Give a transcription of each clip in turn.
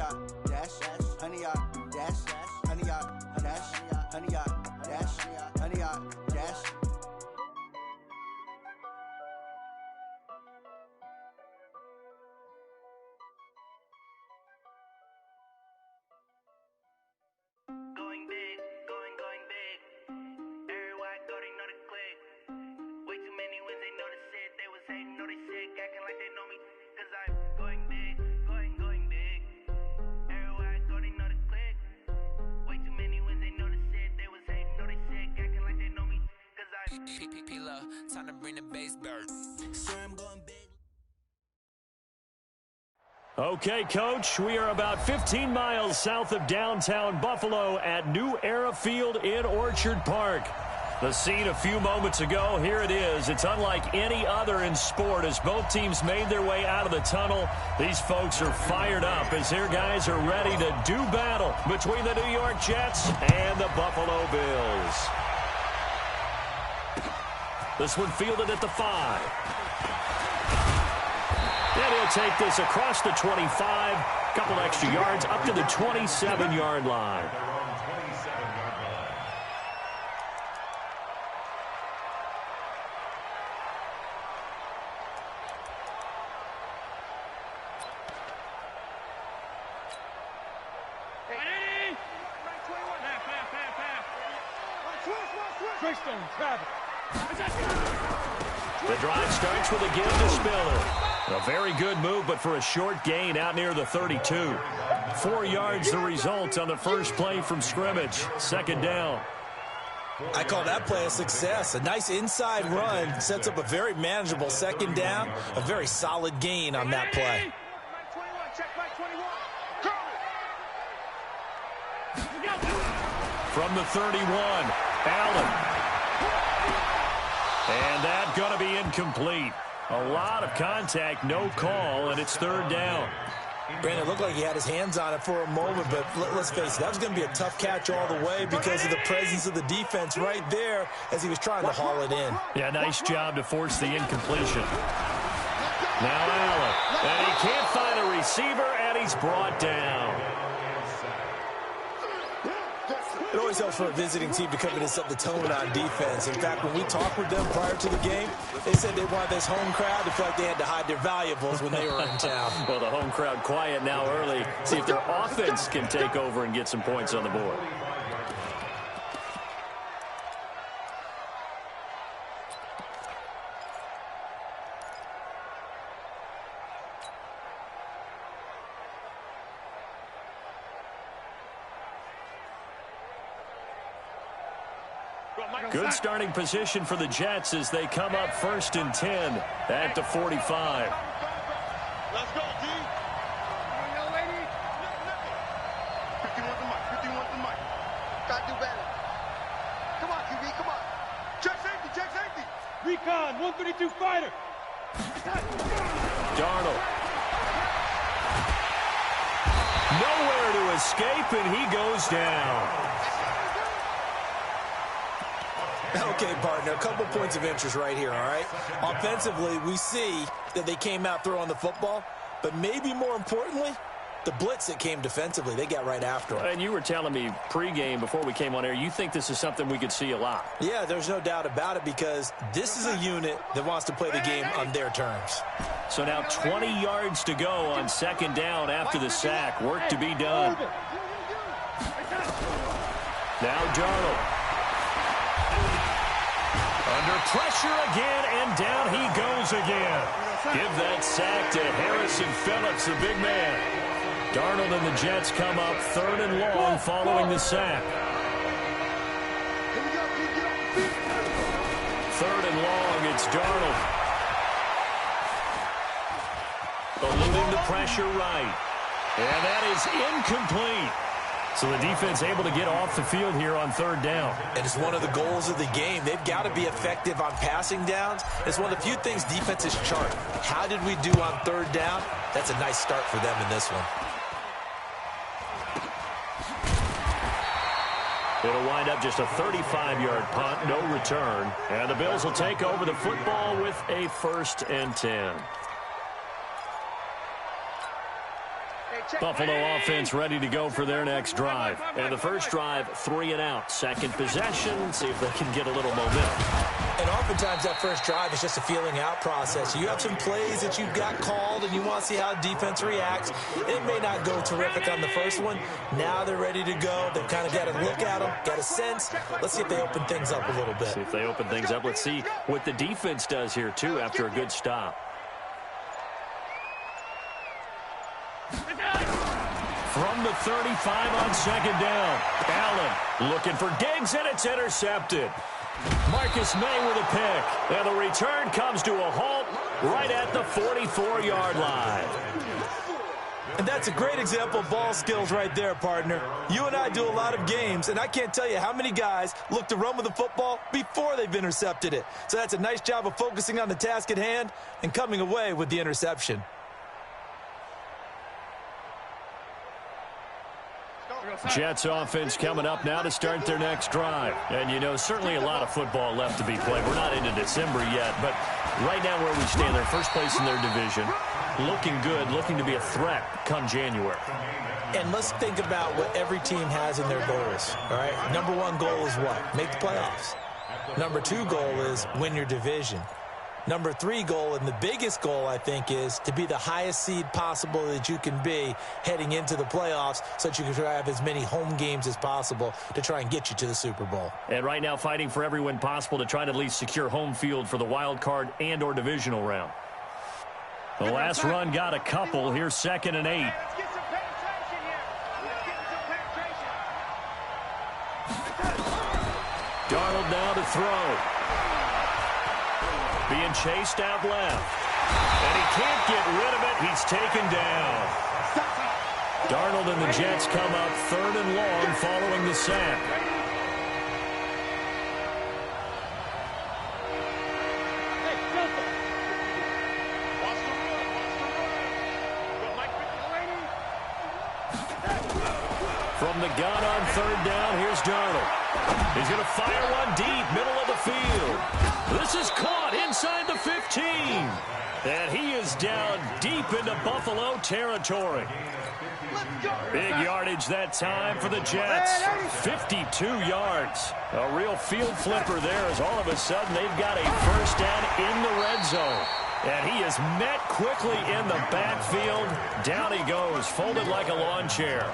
yacht, dash, honey yacht, dash, honey yacht, dash, honey yacht, dash, honey yacht, dash. Going big, going big. Everywhere I go, they know the click. Way too many wins, they know the shit. They was hating, know they sick, acting like they know me. Cause I'm going big, going big. Everywhere I go, they know the click. Way too many wins, they know the shit. They was hating, know they sick, acting like they know me. Cause I'm P-P-P-Love, time to bring the bass bird. sure I'm going big. Okay, Coach, we are about 15 miles south of downtown Buffalo at New Era Field in Orchard Park. The scene a few moments ago, here it is. It's unlike any other in sport as both teams made their way out of the tunnel. These folks are fired up as their guys are ready to do battle between the New York Jets and the Buffalo Bills. This one fielded at the 5. And he'll take this across the 25, couple extra yards up to the 27-yard line. The drive starts with a give to Spiller. A very good move, but for a short gain out near the 32. 4 yards the result on the first play from scrimmage. Second down. I call that play a success. A nice inside run sets up a very manageable second down. A very solid gain on that play. From the 31, Allen. And that's going to be incomplete. A lot of contact, no call, and it's third down. Brandon, it looked like he had his hands on it for a moment, but let's face it, that was going to be a tough catch all the way because of the presence of the defense right there as he was trying to haul it in. Yeah, nice job to force the incompletion. Now Allen, and he can't find a receiver, and he's brought down. It always helps for a visiting team to come in and set the tone on defense. In fact, when we talked with them prior to the game, they said they wanted this home crowd to feel like they had to hide their valuables when they were in town. Well, the home crowd quiet now early. See if their offense can take over and get some points on the board. Good starting position for the Jets as they come up 1st and 10 at the 45. Let's go, D. Young lady. 51 the mic. 51 the mic. Gotta do better. Come on, QB. Come on. Check safety. Check safety. Recon. 132 fighter. Darnold. Nowhere to escape, and he goes down. Okay, partner, a couple points of interest right here, all right? Offensively, we see that they came out throwing the football, but maybe more importantly, the blitz that came defensively, they got right after it. And you were telling me pregame before we came on air, you think this is something we could see a lot. Yeah, there's no doubt about it because this is a unit that wants to play the game on their terms. So now 20 yards to go on second down after the sack. Work to be done. Now Darnold. Under pressure again, and down he goes again. Give that sack to Harrison Phillips, the big man. Darnold and the Jets come up 3rd and long following the sack. 3rd and long, it's Darnold. Eluding the pressure right. And that is incomplete. So the defense able to get off the field here on 3rd down. And it's one of the goals of the game. They've got to be effective on passing downs. It's one of the few things defenses chart. How did we do on 3rd down? That's a nice start for them in this one. It'll wind up just a 35-yard punt, no return. And the Bills will take over the football with a 1st and 10. Buffalo offense ready to go for their next drive. And the first drive, 3 and out. Second possession, see if they can get a little momentum. And oftentimes that first drive is just a feeling out process. You have some plays that you've got called and you want to see how defense reacts. It may not go terrific on the first one. Now they're ready to go. They've kind of got to look at them, got a sense. Let's see if they open things up a little bit. See if they open things up. Let's see what the defense does here, too, after a good stop. From the 35 on second down. Allen looking for Diggs, and it's intercepted. Marcus May with a pick. And the return comes to a halt right at the 44-yard line. And that's a great example of ball skills right there, partner. You and I do a lot of games, and I can't tell you how many guys look to run with the football before they've intercepted it. So that's a nice job of focusing on the task at hand and coming away with the interception. Jets offense coming up now to start their next drive. And, you know, certainly a lot of football left to be played. We're not into December yet, but right now where we stand, they're first place in their division. Looking good, looking to be a threat come January. And let's think about what every team has in their goals, all right? Number one goal is what? Make the playoffs. Number two goal is win your division. Number three goal, and the biggest goal, I think, is to be the highest seed possible that you can be heading into the playoffs so that you can have as many home games as possible to try and get you to the Super Bowl. And right now fighting for every win possible to try to at least secure home field for the wild card and or divisional round. The last run got a couple. Here's 2nd and 8. Let's get some penetration here. Let's get some penetration. Darnold now to throw. Being chased out left. And he can't get rid of it. He's taken down. Darnold and the Jets come up 3rd and long following the sack. From the gun on 3rd down, here's Darnold. He's going to fire one deep, middle of the field. This is caught inside the 15. And he is down deep into Buffalo territory. Big yardage that time for the Jets. 52 yards. A real field flipper there as all of a sudden they've got a first down in the red zone. And he is met quickly in the backfield. Down he goes, folded like a lawn chair.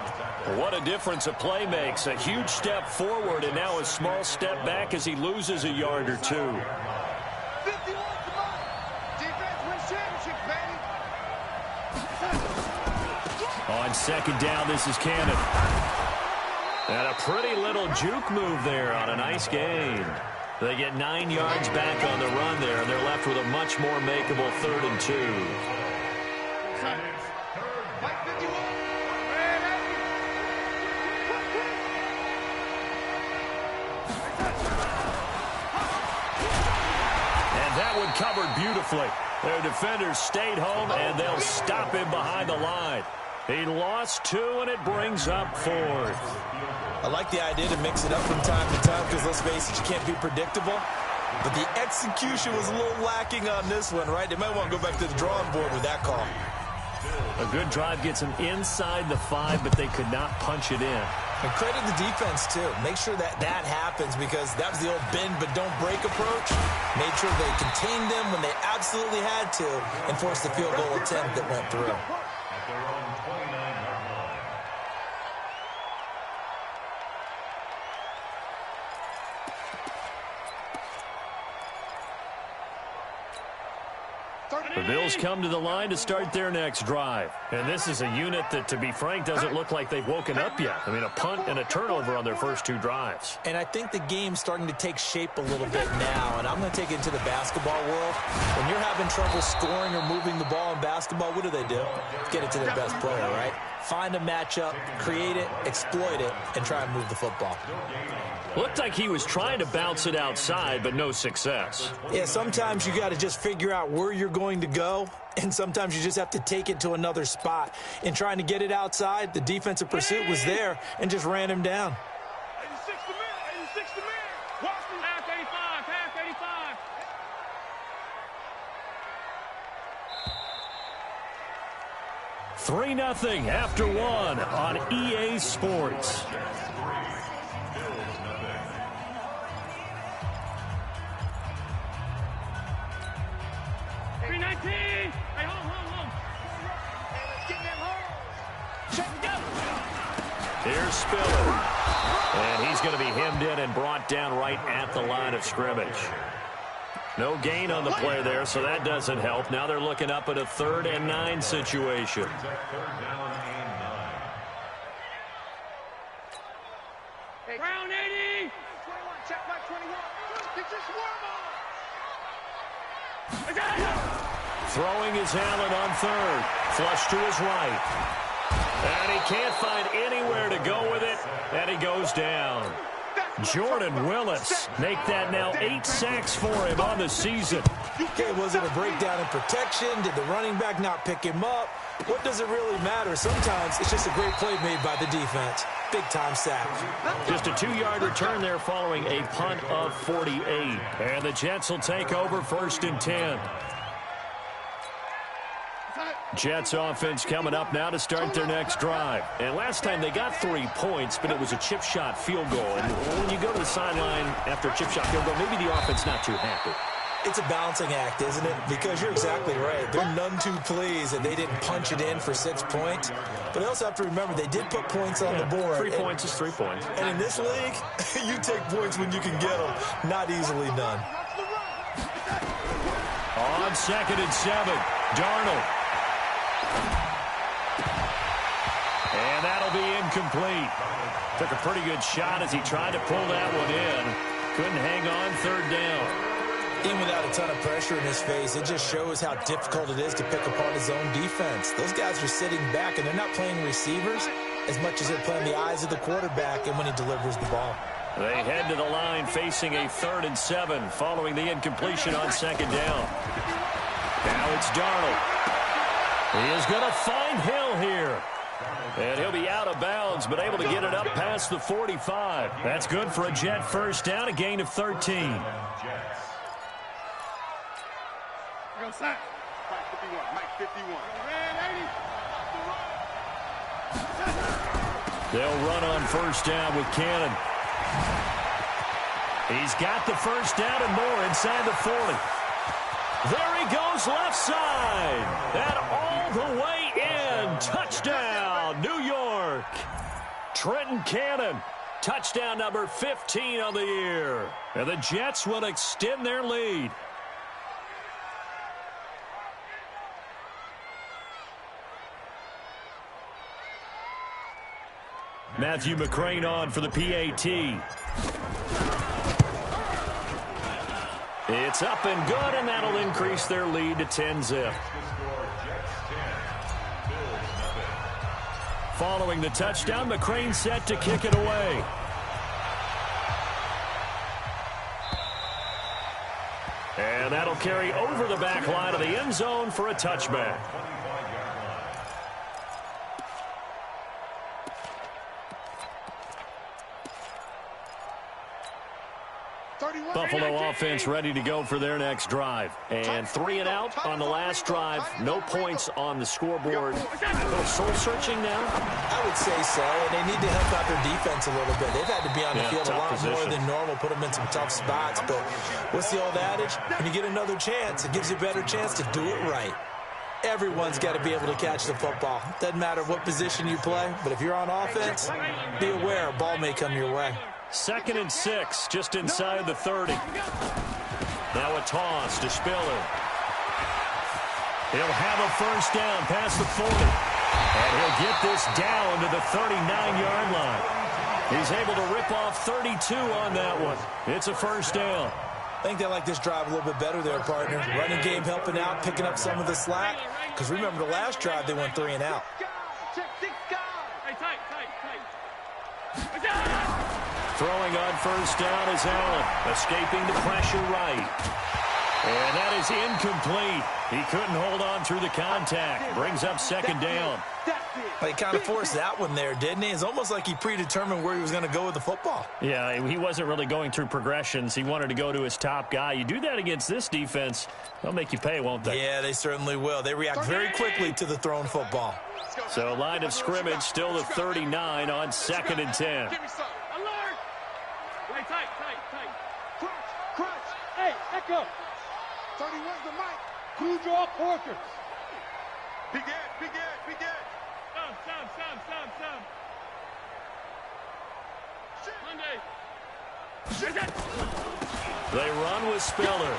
What a difference a play makes. A huge step forward and now a small step back as he loses a yard or two. 51 to mine. Defense wins championships, baby. On 2nd down, this is Cannon. And a pretty little juke move there on a nice gain. They get 9 yards back on the run there, and they're left with a much more makeable 3rd and 2. Covered beautifully. Their defenders stayed home, and they'll stop him behind the line. He lost 2, and it brings up 4th. I like the idea to mix it up from time to time because, let's face it, you can't be predictable. But the execution was a little lacking on this one, right? They might want to go back to the drawing board with that call. A good drive gets them inside the 5, but they could not punch it in. And credit the defense, too. Make sure that that happens because that was the old bend but don't break approach. Made sure they contained them when they absolutely had to and forced the field goal attempt that went through. The Bills come to the line to start their next drive. And this is a unit that, to be frank, doesn't look like they've woken up yet. I mean, a punt and a turnover on their first 2 drives. And I think the game's starting to take shape a little bit now. And I'm going to take it into the basketball world. When you're having trouble scoring or moving the ball in basketball, what do? Get it to their best player, right? Find a matchup, create it, exploit it, and try and move the football. Looked like he was trying to bounce it outside, but no success. Yeah, sometimes you got to just figure out where you're going to go, and sometimes you just have to take it to another spot. In trying to get it outside, the defensive pursuit was there and just ran him down. 86 to man, 86 to man. Watch me. Pass 85, pass 85. 3-0 after one on EA Sports. Here's Spiller. And he's going to be hemmed in and brought down right at the line of scrimmage. No gain on the play there, so that doesn't help. Now they're looking up at a 3rd and 9 situation. Brown 80. 21, check my 21. It's just Throwing is Allen on 3rd. Flush to his right. And he can't find anywhere to go with it, and he goes down. Jordan Willis make that now 8 sacks for him on the season. Okay, was it a breakdown in protection? Did the running back not pick him up? What does it really matter? Sometimes it's just a great play made by the defense. Big-time sack. Just a 2-yard return there following a punt of 48. And the Jets will take over 1st and 10. Jets offense coming up now to start their next drive. And last time they got 3 points, but it was a chip shot field goal. And when you go to the sideline after a chip shot field goal, maybe the offense not too happy. It's a balancing act, isn't it? Because you're exactly right. They're none too pleased that they didn't punch it in for 6 points. But they also have to remember they did put points on the board. 3 points is 3 points. And in this league, you take points when you can get them. Not easily done. On 2nd and 7, Darnold. And that'll be incomplete. Took a pretty good shot as he tried to pull that one in. Couldn't hang on 3rd down. Even without a ton of pressure in his face, it just shows how difficult it is to pick apart his own defense. Those guys are sitting back, and they're not playing receivers as much as they're playing the eyes of the quarterback and when he delivers the ball. They head to the line facing a 3rd and 7 following the incompletion on 2nd down. Now it's Darnold. He is going to find Hill here. And he'll be out of bounds, but able to get it up past the 45. That's good for a Jet 1st down, a gain of 13. Go sack. Mike 51. Mike 51. They'll run on 1st down with Cannon. He's got the 1st down and more inside the 40. There he goes left side. And all the way in. Touchdown, New York. Trenton Cannon. Touchdown number 15 on the year. And the Jets will extend their lead. Matthew McCrane on for the PAT. It's up and good, and that'll increase their lead to 10-zip. Following the touchdown, McCrane set to kick it away. And that'll carry over the back line of the end zone for a touchback. Buffalo offense ready to go for their next drive. And 3 and out on the last drive. No points on the scoreboard. A little soul-searching now? I would say so, and they need to help out their defense a little bit. They've had to be on the field a lot more than normal, put them in some tough spots. But what's the old adage? When you get another chance, it gives you a better chance to do it right. Everyone's got to be able to catch the football. Doesn't matter what position you play, but if you're on offense, be aware a ball may come your way. 2nd and 6, just inside the 30. Now a toss to Spiller. He'll have a 1st down past the 40. And he'll get this down to the 39-yard line. He's able to rip off 32 on that one. It's a 1st down. I think they like this drive a little bit better there, partner. Running game helping out, picking up some of the slack. Because remember the last drive, they went 3 and out. Throwing on 1st down is Allen, escaping the pressure right. And that is incomplete. He couldn't hold on through the contact. Brings up 2nd down. He kind of forced that one there, didn't he? It's almost like he predetermined where he was going to go with the football. Yeah, he wasn't really going through progressions. He wanted to go to his top guy. You do that against this defense, they'll make you pay, won't they? Yeah, they certainly will. They react very quickly to the thrown football. So line of scrimmage still the 39 on 2nd and 10. Give me some. Alert! Hey, tight. Crunch. Hey, Echo. 31's the mic. Crew draw quarters. Begin. Some. Monday. They run with Spiller.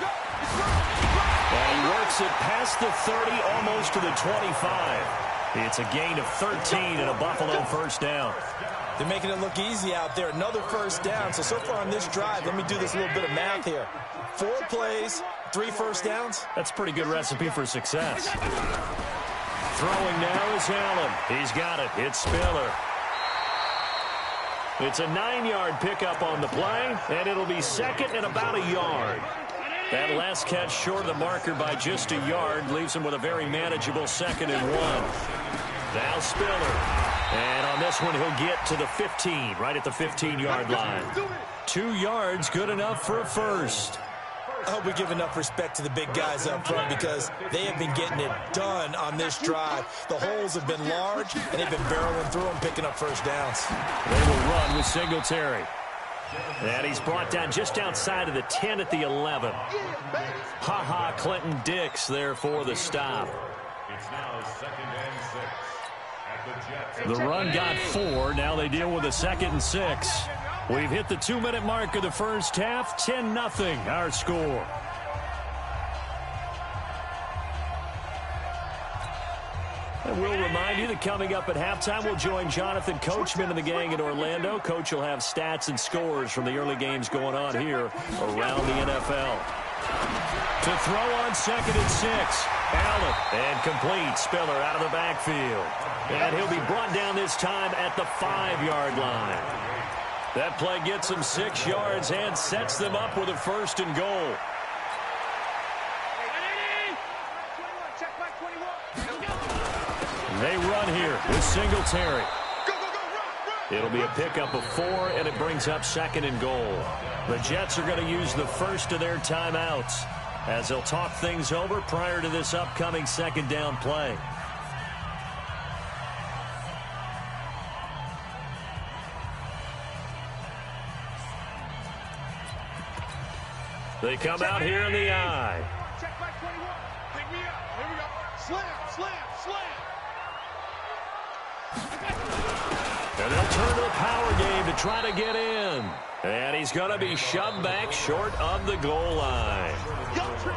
And he works it past the 30, almost to the 25. It's a gain of 13 and a Buffalo first down. They're making it look easy out there. Another first down. So far on this drive, let me do this little bit of math here. 4 plays, 3 first downs. That's a pretty good recipe for success. Throwing now is Allen. He's got it. It's Spiller. It's a 9-yard pickup on the play, and it'll be second and about a yard. That last catch short of the marker by just a yard leaves him with a very manageable 2nd and 1. Now Spiller. And on this one, he'll get to the 15, right at the 15-yard line. 2 yards, good enough for a first. I hope we give enough respect to the big guys up front because they have been getting it done on this drive. The holes have been large, and they've been barreling through them, picking up first downs. They will run with Singletary. And he's brought down just outside of the 10 at the 11. Ha-ha, Clinton Dix there for the stop. It's now 2nd and 6. The run got 4. Now they deal with a 2nd and 6. We've hit the 2-minute mark of the first half. 10-0 our score. And we'll remind you that coming up at halftime, we'll join Jonathan Coachman and the gang in Orlando. Coach will have stats and scores from the early games going on here around the NFL. To throw on 2nd and 6. Allen, and complete. Spiller out of the backfield. And he'll be brought down this time at the 5-yard line. That play gets him 6 yards and sets them up with a 1st and goal. They run here with Singletary. It'll be a pickup of 4, and it brings up 2nd and goal. The Jets are going to use the first of their timeouts as they'll talk things over prior to this upcoming 2nd down play. They come out here in the eye. Check back 21. Pick me up. Here we go. Slam. And they'll turn to the power game to try to get in. And he's going to be shoved back short of the goal line.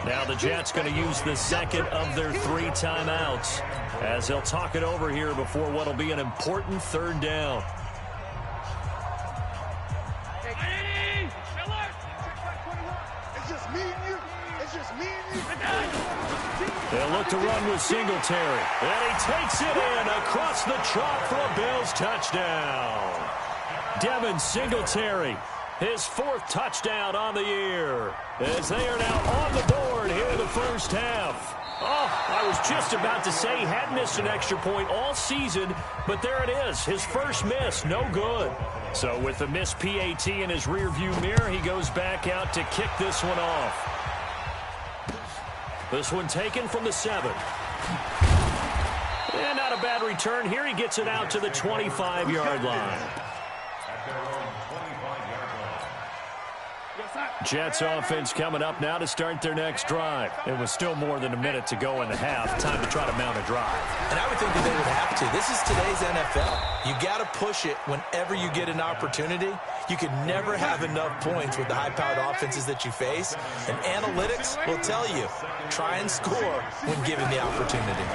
Now the Jets going to use the 2nd of their 3 timeouts as they'll talk it over here before what will be an important 3rd down. They'll look to run with Singletary. And he takes it in across the chalk for a Bills touchdown. Devin Singletary, his 4th touchdown on the year, as they are now on the board here in the first half. Oh, I was just about to say he hadn't missed an extra point all season, but there it is, his first miss, no good. So with the missed PAT in his rearview mirror, he goes back out to kick this one off. This one taken from the 7. And not a bad return. Here he gets it out to the 25-yard line. Jets offense coming up now to start their next drive. It was still more than a minute to go in the half. Time to try to mount a drive. And I would think that they would have to. This is today's NFL. You got to push it whenever you get an opportunity. You can never have enough points with the high-powered offenses that you face. And analytics will tell you, try and score when given the opportunity.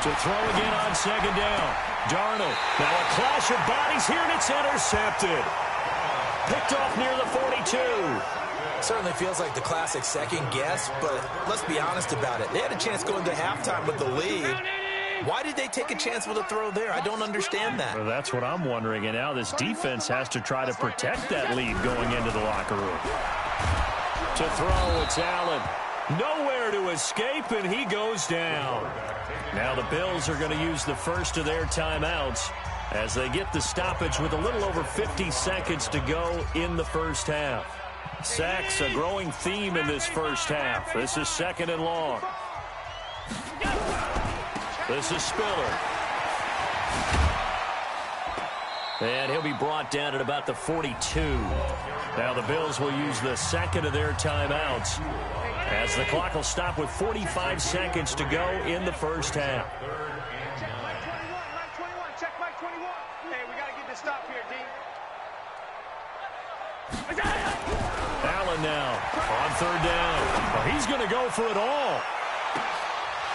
To throw again on 2nd down. Darnold. Now a clash of bodies here, and it's intercepted. Picked off near the 42. Certainly feels like the classic second guess, but let's be honest about it. They had a chance going to halftime with the lead. Why did they take a chance with a throw there? I don't understand that. Well, that's what I'm wondering, and now this defense has to try to protect that lead going into the locker room. To throw, it's Allen. Nowhere to escape, and he goes down. Now the Bills are going to use the first of their timeouts as they get the stoppage with a little over 50 seconds to go in the first half. Sacks, a growing theme in this first half. This is 2nd and long. This is Spiller. And he'll be brought down at about the 42. Now the Bills will use the second of their timeouts as the clock will stop with 45 seconds to go in the first half. Check Mike 21. Check Mike 21. Hey, we got to get this stop here, D. Allen now on third down. Well, he's going to go for it all.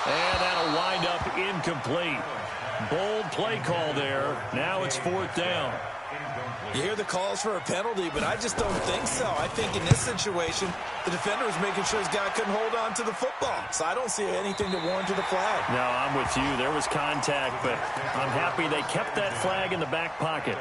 And that'll wind up incomplete. Bold play call there. Now it's fourth down. You hear the calls for a penalty, but I just don't think so. I think in this situation, the defender was making sure his guy couldn't hold on to the football. So I don't see anything to warrant the flag. No, I'm with you. There was contact, but I'm happy they kept that flag in the back pocket.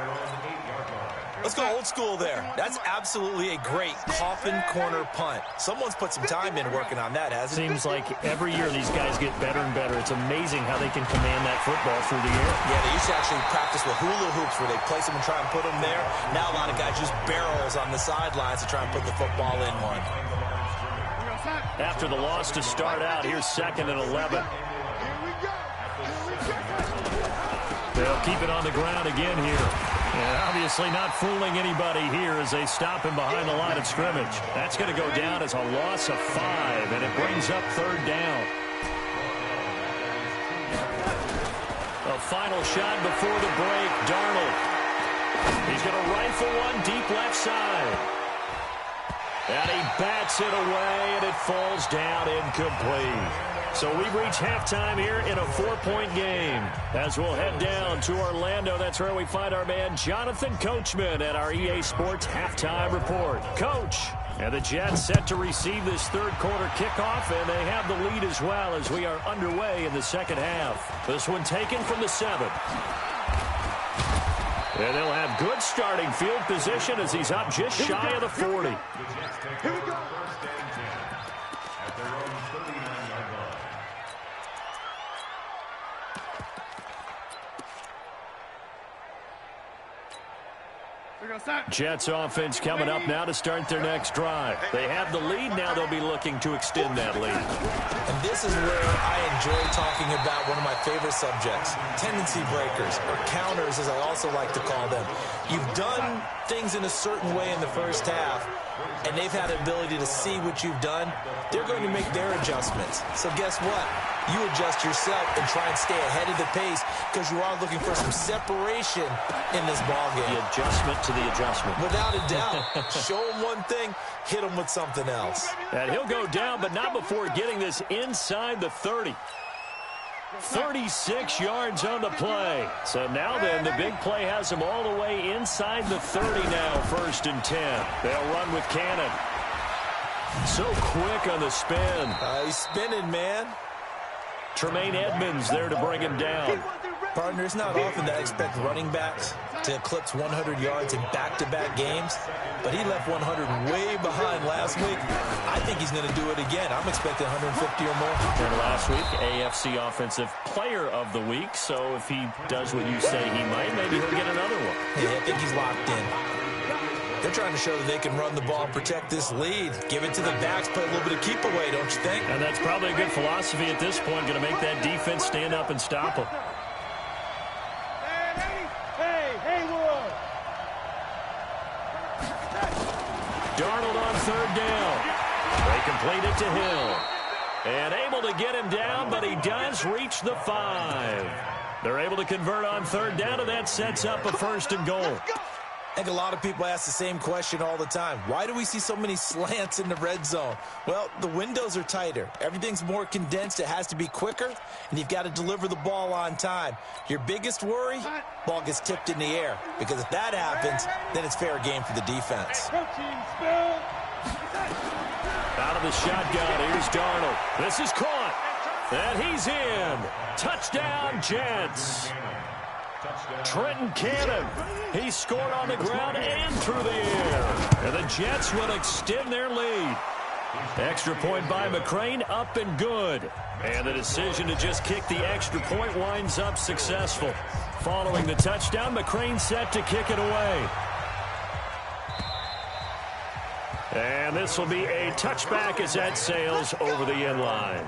Let's go old school there. That's absolutely a great coffin corner punt. Someone's put some time in working on that, hasn't it? Seems like every year these guys get better and better. It's amazing how they can command that football through the air. Yeah, they used to actually practice with hula hoops where they place them and try and put them there. Now a lot of guys use barrels on the sidelines to try and put the football in one. After the loss to start out, here's 2nd and 11. They'll keep it on the ground again here. And obviously not fooling anybody here as they stop him behind the line of scrimmage. That's going to go down as a loss of 5, and it brings up third down. A final shot before the break, Darnold. He's going to rifle one deep left side. And he bats it away, and it falls down incomplete. So we've reached halftime here in a 4-point game. As we'll head down to Orlando, that's where we find our man Jonathan Coachman at our EA Sports Halftime Report. Coach, and the Jets set to receive this third quarter kickoff, and they have the lead as well as we are underway in the second half. This one taken from the 7. And they'll have good starting field position as he's up just shy of the 40. Here we go. Jets offense coming up now to start their next drive. They have the lead. Now they'll be looking to extend that lead. And this is where I enjoy talking about one of my favorite subjects, tendency breakers, or counters as I also like to call them. You've done things in a certain way in the first half, and they've had the ability to see what you've done. They're going to make their adjustments. So guess what? You adjust yourself and try and stay ahead of the pace because you are looking for some separation in this ballgame. The adjustment to the adjustment. Without a doubt. Show him one thing, hit him with something else. And he'll go down, but not before getting this inside the 30. 36 yards on the play. So now then, the big play has him all the way inside the 30 now, 1st and 10. They'll run with Cannon. So quick on the spin. He's spinning, man. Tremaine Edmonds there to bring him down. Partner, it's not often that I expect running backs to eclipse 100 yards in back-to-back games, but he left 100 way behind last week. I think he's going to do it again. I'm expecting 150 or more. And last week, AFC Offensive Player of the Week, so if he does what you say he might, maybe he'll get another one. Yeah, I think he's locked in. They're trying to show that they can run the ball and protect this lead. Give it to the backs, play a little bit of keep away, don't you think? And that's probably a good philosophy at this point, going to make that defense stand up and stop them. Darnold on third down. They complete it to Hill. And able to get him down, but he does reach the 5. They're able to convert on third down, and that sets up a 1st and goal. I think a lot of people ask the same question all the time. Why do we see so many slants in the red zone? Well, the windows are tighter. Everything's more condensed. It has to be quicker, and you've got to deliver the ball on time. Your biggest worry, ball gets tipped in the air, because if that happens, then it's fair game for the defense. Out of the shotgun, here's Darnold. This is caught, and he's in. Touchdown, Jets. Trenton Cannon, he scored on the ground and through the air. And the Jets will extend their lead. Extra point by McCrane, up and good. And the decision to just kick the extra point winds up successful. Following the touchdown, McCrane set to kick it away. And this will be a touchback as that sails over the end line.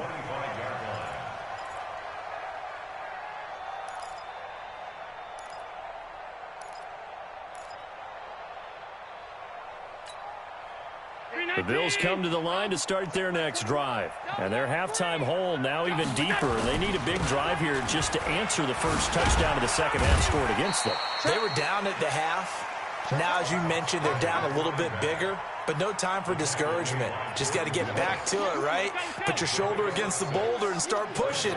The Bills come to the line to start their next drive. And their halftime hole now even deeper. They need a big drive here just to answer the first touchdown of the second half scored against them. They were down at the half. Now, as you mentioned, they're down a little bit bigger, but no time for discouragement. Just got to get back to it, right? Put your shoulder against the boulder and start pushing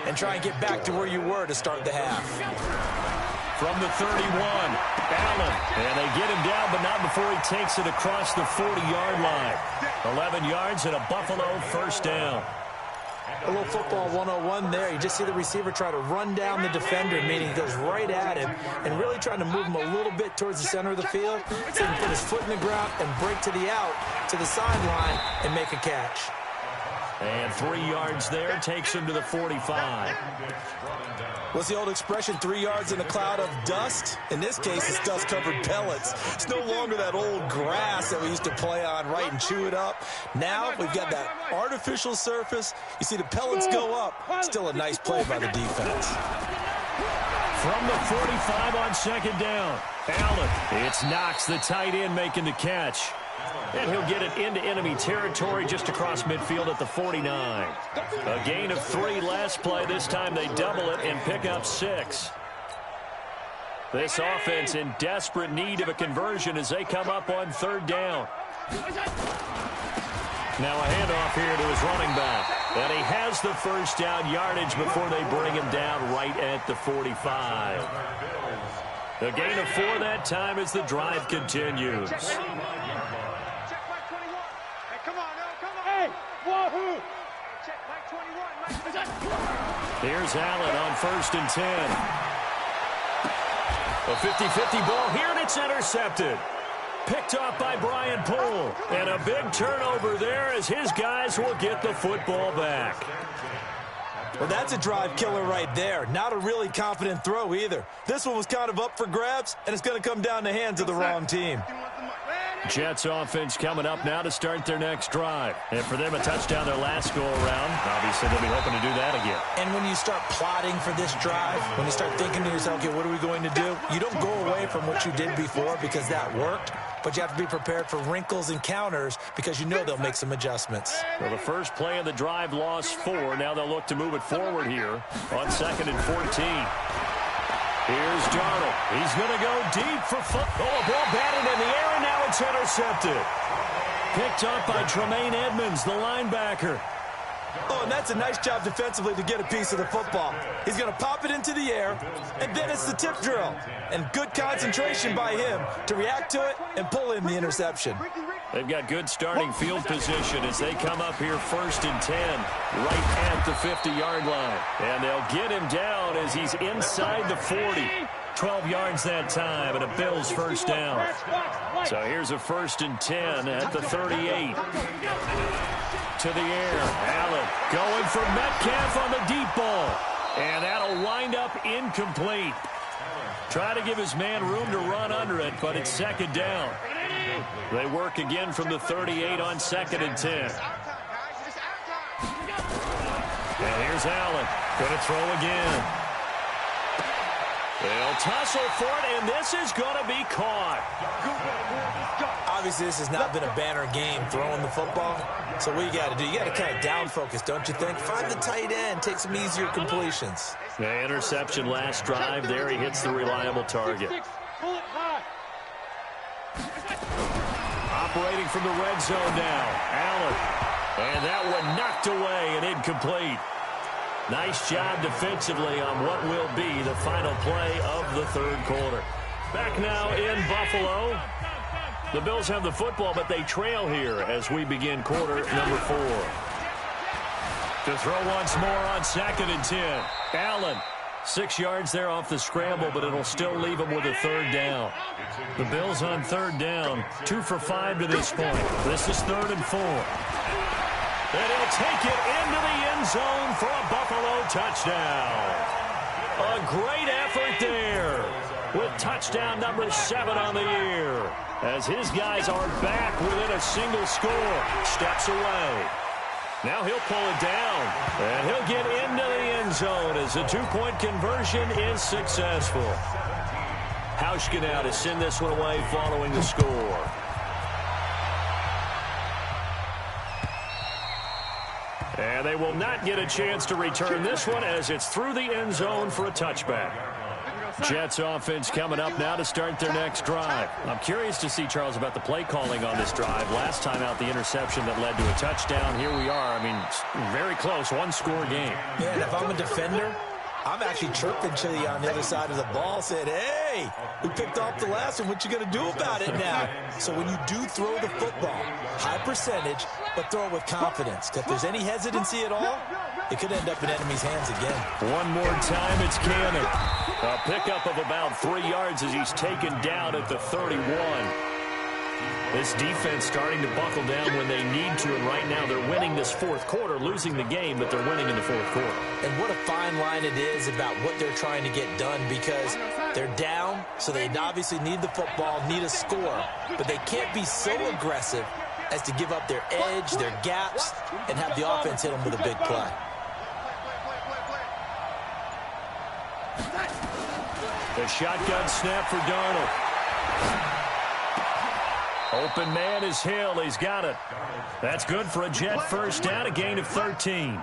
and try and get back to where you were to start the half. From the 31, Allen, and they get him down, but not before he takes it across the 40-yard line. 11 yards and a Buffalo first down. A little football 101 there. You just see the receiver try to run down the defender, meaning he goes right at him and really trying to move him a little bit towards the center of the field so he can put his foot in the ground and break to the out, to the sideline, and make a catch. And 3 yards there takes him to the 45. What's the old expression, 3 yards in a cloud of dust? In this case, it's dust-covered pellets. It's no longer that old grass that we used to play on, right, and chew it up. Now we've got that artificial surface. You see the pellets go up. Still a nice play by the defense. From the 45 on second down, Allen. It's Knox, the tight end, making the catch. And he'll get it into enemy territory just across midfield at the 49. A gain of 3 last play. This time they double it and pick up 6. This offense in desperate need of a conversion as they come up on third down. Now a handoff here to his running back. And he has the first down yardage before they bring him down right at the 45. A gain of 4 that time as the drive continues. Here's Allen on 1st and 10. A 50-50 ball here, and it's intercepted. Picked off by Brian Poole. And a big turnover there as his guys will get the football back. Well, that's a drive killer right there. Not a really confident throw either. This one was kind of up for grabs, and it's going to come down the hands of the wrong team. Jets offense coming up now to start their next drive. And for them, a touchdown their last go-around. Obviously, they'll be hoping to do that again. And when you start plotting for this drive, when you start thinking to yourself, okay, what are we going to do? You don't go away from what you did before because that worked, but you have to be prepared for wrinkles and counters because you know they'll make some adjustments. Well, the first play of the drive lost 4. Now they'll look to move it forward here on 2nd and 14. Here's Darnold. He's going to go deep for foot. Oh, a ball batted in the air, and now it's intercepted. Picked up by Tremaine Edmonds, the linebacker. Oh, and that's a nice job defensively to get a piece of the football. He's going to pop it into the air, and then it's the tip drill. And good concentration by him to react to it and pull in the interception. They've got good starting field position as they come up here 1st and 10, right at the 50-yard line. And they'll get him down as he's inside the 40. 12 yards that time, and a Bills first down. So here's a 1st and 10 at the 38. To the air, Allen going for Metcalf on the deep ball. And that'll wind up incomplete. Try to give his man room to run under it, but it's 2nd down. They work again from the 38 on 2nd and 10. And here's Allen. Going to throw again. They'll tussle for it, and this is going to be caught. Obviously, this has not been a banner game throwing the football. So what you got to do, you got to kind of down focus, don't you think? Find the tight end, take some easier completions. The interception last drive there. He hits the reliable target. Operating from the red zone now, Allen. And that one knocked away and incomplete. Nice job defensively on what will be the final play of the 3rd quarter. Back now in Buffalo. The Bills have the football, but they trail here as we begin quarter number 4. To throw once more on 2nd and 10. Allen, 6 yards there off the scramble, but it'll still leave him with a 3rd down. The Bills on 3rd down, 2 for 5 to this point. This is 3rd and 4. And he'll take it into the end zone for a Buffalo touchdown. A great effort there with touchdown number 7 on the year. As his guys are back within a single score. Steps away. Now he'll pull it down. And he'll get into the end zone as the 2-point conversion is successful. Hauschka now to send this one away following the score. And they will not get a chance to return this one as it's through the end zone for a touchback. Jets offense coming up now to start their next drive. I'm curious to see, Charles, about the play calling on this drive. Last time out, the interception that led to a touchdown. Here we are. I mean, very close, one-score game. Yeah, and if I'm a defender, I'm actually chirping to you on the other side of the ball, saying, hey, we picked off the last one. What you going to do about it now? So when you do throw the football, high percentage, but throw it with confidence. If there's any hesitancy at all, it could end up in enemy's hands again. One more time, it's Cannon. A pickup of about 3 yards as he's taken down at the 31. This defense starting to buckle down when they need to, and right now they're winning this fourth quarter, losing the game, but they're winning in the fourth quarter. And what a fine line it is about what they're trying to get done, because they're down, so they obviously need the football, need a score, but they can't be so aggressive as to give up their edge, their gaps, and have the offense hit them with a big play. The shotgun snap for Darnold. Open man is Hill. He's got it. That's good for a Jet first down, a gain of 13.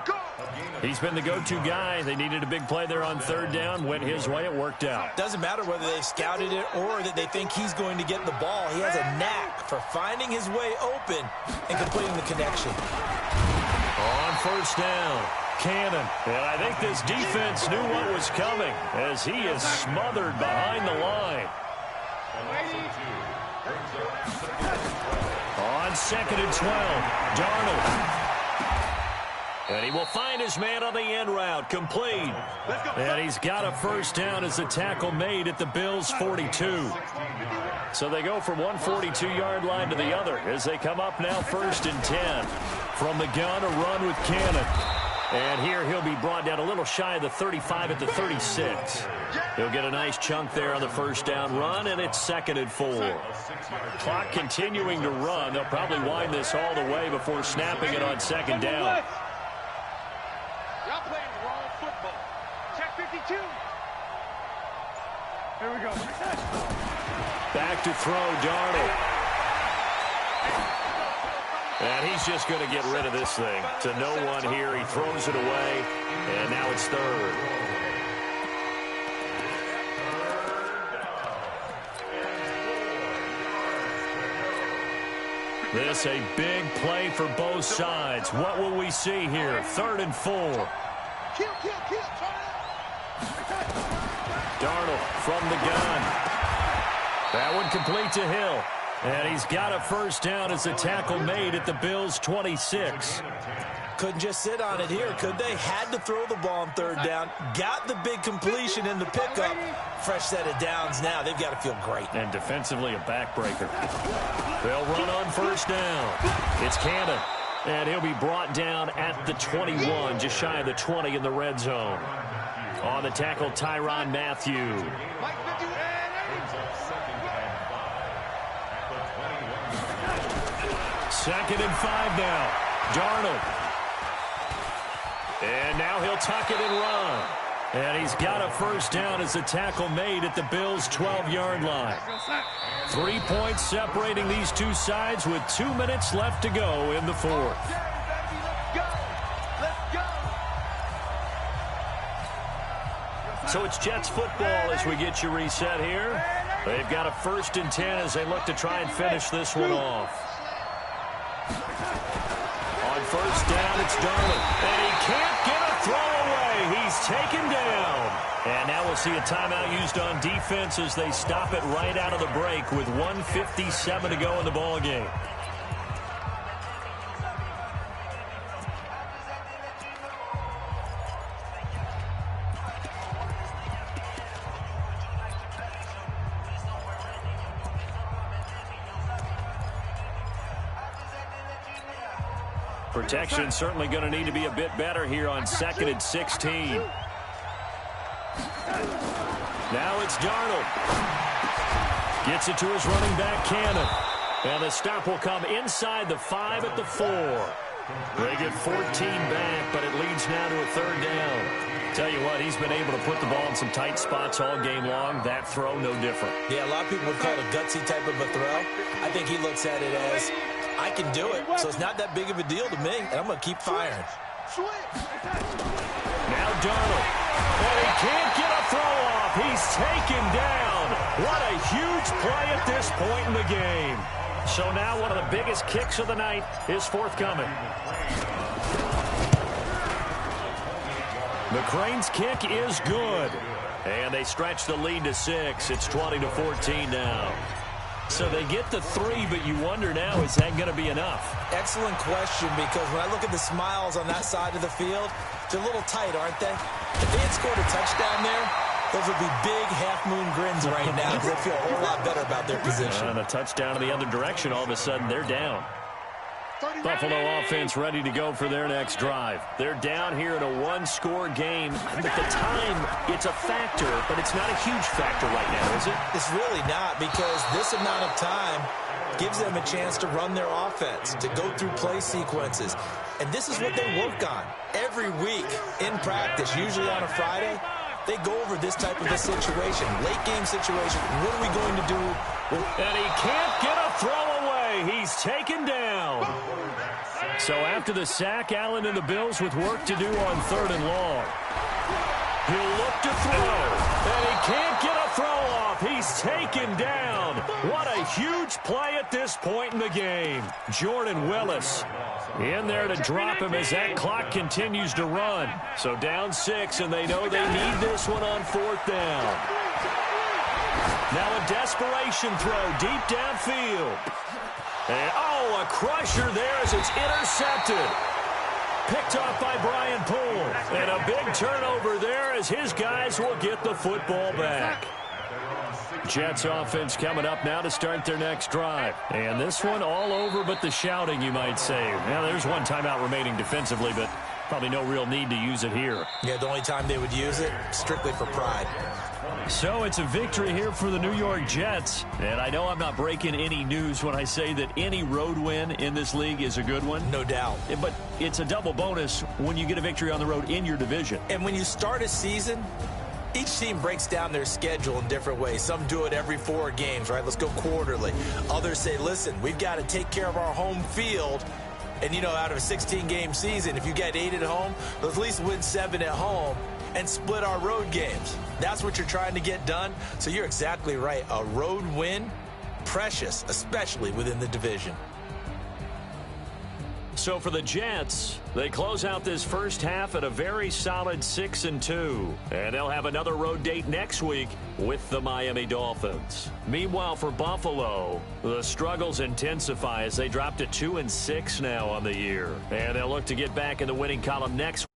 He's been the go-to guy. They needed a big play there on third down. Went his way. It worked out. Doesn't matter whether they scouted it or that they think he's going to get the ball. He has a knack for finding his way open and completing the connection. On first down, Cannon. And I think this defense knew what was coming as he is smothered behind the line. On 2nd and 12, Darnold. And he will find his man on the end route, complete. And he's got a first down as the tackle made at the Bills' 42. So they go from one 42-yard line to the other as they come up now 1st and 10. From the gun, a run with Cannon. And here he'll be brought down a little shy of the 35 at the 36. He'll get a nice chunk there on the first down run, and it's 2nd and 4. Clock continuing to run. They'll probably wind this all the way before snapping it on 2nd down. Y'all playing wrong football. Check 52. Here we go. Back to throw, Darnold. And he's just going to get rid of this thing. To no one here. He throws it away, and now it's 3rd. This a big play for both sides. What will we see here? 3rd and 4. Darnold from the gun. That one complete to Hill. And he's got a first down as the tackle made at the Bills' 26. Couldn't just sit on it here, could they? Had to throw the ball on 3rd down. Got the big completion in the pickup. Fresh set of downs now. They've got to feel great. And defensively, a backbreaker. They'll run on first down. It's Cannon. And he'll be brought down at the 21, just shy of the 20 in the red zone. On the tackle, Tyrann Mathieu. 2nd and 5 now. Darnold. And now he'll tuck it and run. And he's got a first down as the tackle made at the Bills' 12-yard line. 3 points separating these two sides with 2 minutes left to go in the 4th. So it's Jets football as we get you reset here. They've got a 1st and 10 as they look to try and finish this one off. On first down, it's Darnold. And he can't get a throw away. He's taken down. And now we'll see a timeout used on defense as they stop it right out of the break with 1:57 to go in the ball game. Protection certainly going to need to be a bit better here on 2nd and 16. Now it's Darnold. Gets it to his running back, Cannon. And the stop will come inside the 5 at the 4. They get 14 back, but it leads now to a 3rd down. Tell you what, he's been able to put the ball in some tight spots all game long. That throw, no different. Yeah, a lot of people would call it a gutsy type of a throw. I think he looks at it as, I can do it, so it's not that big of a deal to me, and I'm going to keep firing. Now Darnold. And he can't get a throw off. He's taken down. What a huge play at this point in the game. So now one of the biggest kicks of the night is forthcoming. McCrane's kick is good. And they stretch the lead to 6. It's 20-14 now. So they get the 3, but you wonder now, is that going to be enough? Excellent question, because when I look at the smiles on that side of the field, they're a little tight, aren't they? If they had scored a touchdown there, those would be big half-moon grins right now because they feel a whole lot better about their position. And a touchdown in the other direction, all of a sudden they're down. Buffalo offense ready to go for their next drive. They're down here in a one-score game. At the time, it's a factor, but it's not a huge factor right now, is it? It's really not, because this amount of time gives them a chance to run their offense, to go through play sequences. And this is what they work on every week in practice, usually on a Friday. They go over this type of a situation, late-game situation. What are we going to do? And he can't get a throw away. He's taken down. So after the sack, Allen and the Bills with work to do on 3rd and long. He'll look to throw. And he can't get a throw off. He's taken down. What a huge play at this point in the game. Jordan Willis in there to drop him as that clock continues to run. So down 6, and they know they need this one on 4th down. Now a desperation throw deep downfield. And, a crusher there as it's intercepted. Picked off by Brian Poole. And a big turnover there as his guys will get the football back. Jets offense coming up now to start their next drive. And this one all over but the shouting, you might say. Now, there's one timeout remaining defensively, but probably no real need to use it here. Yeah, the only time they would use it, strictly for pride. So it's a victory here for the New York Jets. And I know I'm not breaking any news when I say that any road win in this league is a good one. No doubt. But it's a double bonus when you get a victory on the road in your division. And when you start a season, each team breaks down their schedule in different ways. Some do it every 4 games, right? Let's go quarterly. Others say, listen, we've got to take care of our home field. And, out of a 16-game season, if you get 8 at home, let's at least win 7 at home and split our road games. That's what you're trying to get done. So you're exactly right. A road win, precious, especially within the division. So for the Jets, they close out this first half at a very solid 6-2. And they'll have another road date next week with the Miami Dolphins. Meanwhile, for Buffalo, the struggles intensify as they drop to 2-6 now on the year. And they'll look to get back in the winning column next week.